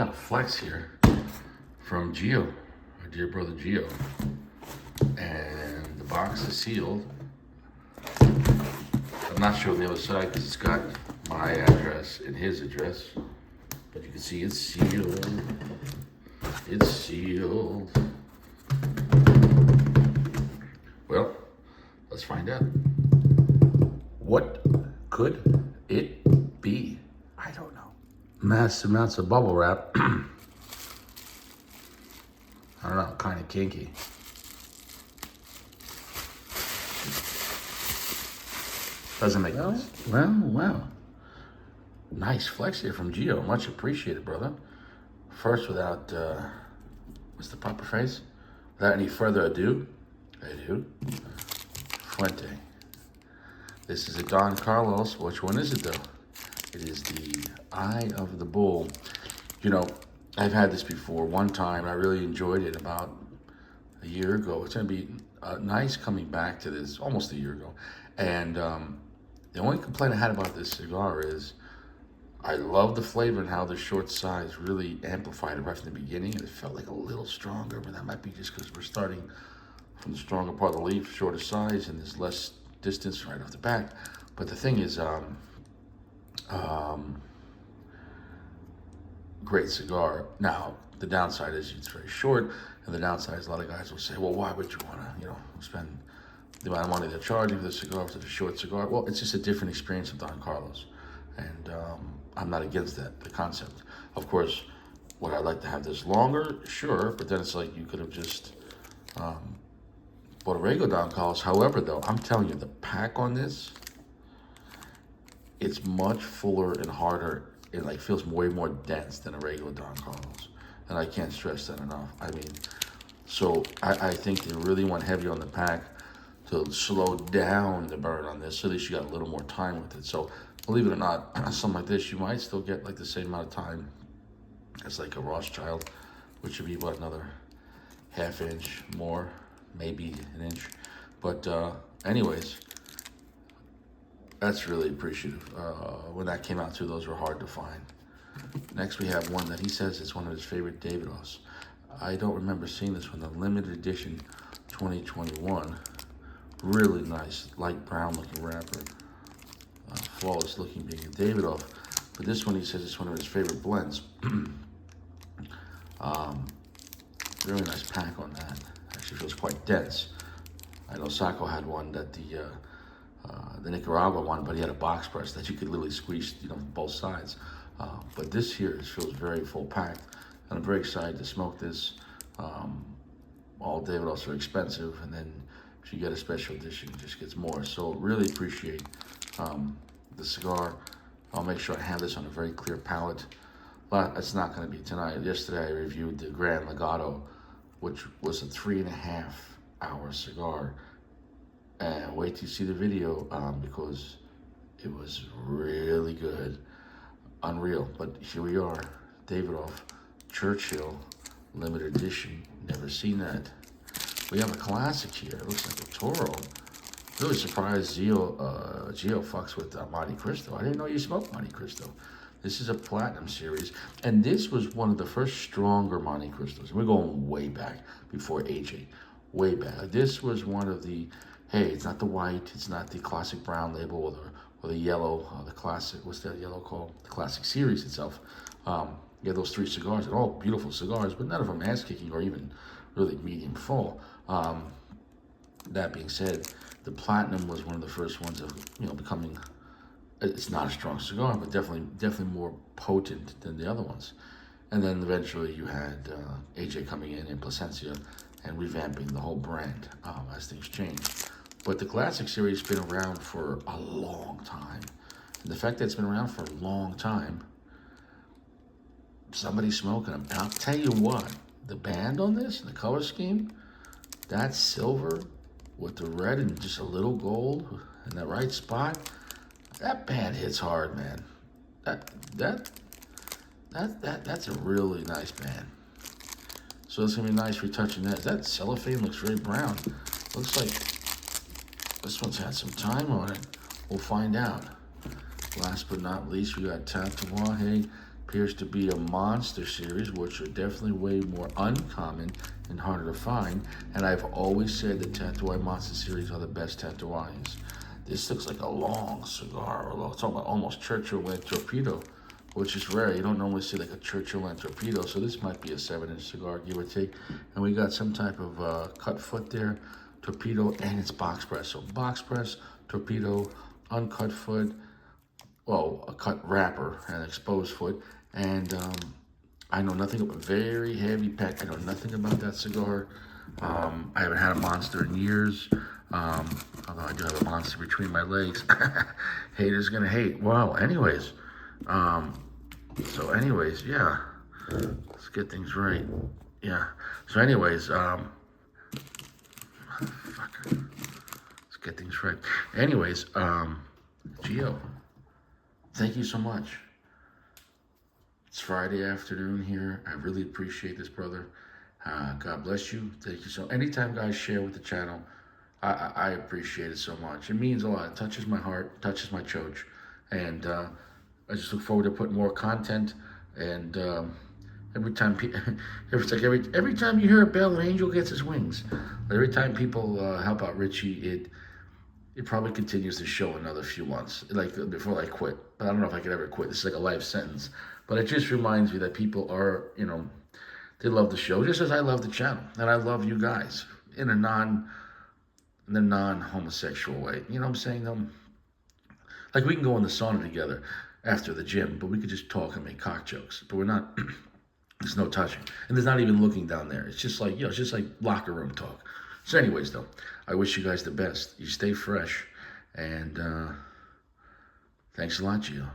got Flex here from Gio, our dear brother Gio. And the box is sealed. I'm not sure on the other side because it's got my address and his address. But you can see it's sealed. It's sealed. Well, let's find out. What could it be? I don't know. Massive amounts of bubble wrap. I don't know, kind of kinky. Doesn't make sense. Well. Nice flex here from Gio. Much appreciated, brother. First, without, what's the proper phrase? Without any further ado, Fuente. This is a Don Carlos. Which one is it, though? It is the Eye of the Bull. You know, I've had this before one time. I really enjoyed it about a year ago. It's going to be nice coming back to this almost a year ago. And the only complaint I had about this cigar is I love the flavor and how the short size really amplified it right from the beginning. It felt like a little stronger, but that might be just because we're starting from the stronger part of the leaf, shorter size, and there's less distance right off the bat. But the thing is, great cigar. Now, the downside is it's very short, and the downside is a lot of guys will say, well, why would you want to, spend the amount of money they're charging for the cigar for such a short cigar? Well, it's just a different experience of Don Carlos. And I'm not against that, the concept. Of course, would I like to have this longer? Sure, but then it's like you could have just bought a regular Don Carlos. However, though, I'm telling you, the pack on this, it's much fuller and harder. It like feels way more dense than a regular Don Carlos. And I can't stress that enough. I mean, so I think they really went heavy on the pack to slow down the burn on this, so at least you got a little more time with it. So believe it or not, something like this, you might still get like the same amount of time as like a Rothschild, which would be about another half inch more, maybe an inch. But anyways, that's really appreciative. When that came out too, those were hard to find. Next we have one that he says is one of his favorite Davidoffs. I don't remember seeing this one, the limited edition 2021. Really nice, light brown looking wrapper. Flawless looking being a Davidoff. But this one he says is one of his favorite blends. Really nice pack on that. Actually feels quite dense. I know Sacco had one that the Nicaragua one, but he had a box press that you could literally squeeze, both sides. But this here feels very full packed, and I'm very excited to smoke this. All Davidoffs are expensive, and then if you get a special edition, it just gets more. So really appreciate the cigar. I'll make sure I have this on a very clear palate, but it's not going to be tonight. Yesterday I reviewed the Grand Legato, which was a 3.5 hour cigar. And wait till you see the video because it was really good. Unreal. But here we are, Davidoff Churchill limited edition. Never seen that. We have a classic here. It looks like a Toro. Really surprised Gio fucks with Monte Cristo. I didn't know you smoked Monte Cristo. This is a Platinum series. And this was one of the first stronger Monte Cristos. We're going way back before AJ. Way back. This was one of the, hey, it's not the white, it's not the classic brown label or the yellow, the classic, what's that yellow called? The classic series itself. Yeah, those 3 cigars, they're all beautiful cigars, but none of them ass-kicking or even really medium full. That being said, the Platinum was one of the first ones of, becoming, it's not a strong cigar, but definitely more potent than the other ones. And then eventually you had AJ coming in Plasencia and revamping the whole brand as things changed. But the Classic series has been around for a long time. And the fact that it's been around for a long time, somebody's smoking them. And I'll tell you what, the band on this, the color scheme, that silver with the red and just a little gold in that right spot, that band hits hard, man. That's a really nice band. So it's gonna be nice retouching that. That cellophane looks very brown. Looks like this one's had some time on it. We'll find out. Last but not least, we got Tatuaje appears to be a monster series, which are definitely way more uncommon and harder to find. And I've always said that Tantuay Monster series are the best Tantuays. This looks like a long cigar, it's almost Churchill length torpedo, which is rare. You don't normally see like a Churchill length torpedo, so this might be a 7-inch cigar, give or take. And we got some type of cut foot there, torpedo, and it's box press. So box press, torpedo, uncut foot, well, a cut wrapper and exposed foot. And I know nothing about very heavy pack. I know nothing about that cigar. I haven't had a Monster in years. Although I do have a Monster between my legs. Haters gonna hate. Wow. Anyways, yeah. Let's get things right. Yeah. So anyways, let's get things right. Anyways, Gio, thank you so much. It's Friday afternoon here. I really appreciate this, brother. God bless you. Thank you so. Anytime guys share with the channel, I appreciate it so much. It means a lot. It touches my heart, touches my choach, and I just look forward to putting more content. And every time, it's like every time you hear a bell, an angel gets his wings. Every time people help out Richie, it probably continues to show another few months, like before I quit. But I don't know if I could ever quit. This is like a life sentence. But it just reminds me that people are, they love the show just as I love the channel, and I love you guys in a non-homosexual way. You know what I'm saying? Like we can go in the sauna together after the gym, but we could just talk and make cock jokes. But we're not. There's no touching, and there's not even looking down there. It's just like it's just like locker room talk. So, anyways, though, I wish you guys the best. You stay fresh, and thanks a lot, Gio.